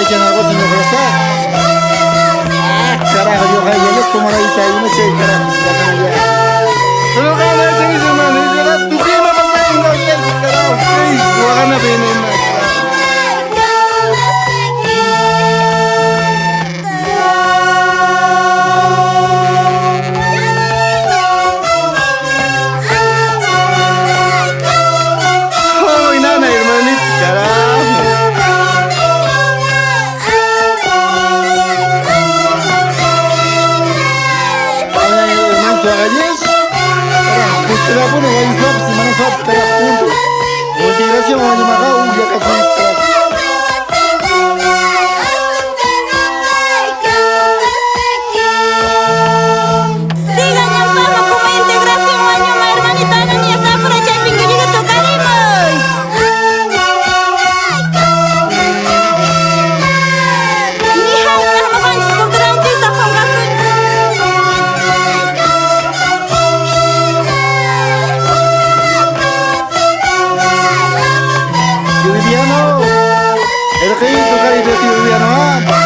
si hay algo sin ofrecer. Carajo, yo ya les como la dice ahí, no sé, carajo, ya. Pero gana ese mis hermanos, y verdad, tu prima pasa en los días, carajo, sí, tú gana bien en la Ay, nana, hermanito, carajo. Ay, hermano, tu agalles. Pues que la pone, guay, no, pues, hermanos, no, pues, carajo, juntos. Integración, guay, magao, ya que son, carajo. Sigan en fama como integración año ma hermanita ni esa por echar pinguillo tocaremos. Ni hal karma banchis contra artista fangasun. Viviano, el rey toca y Viviano, ah.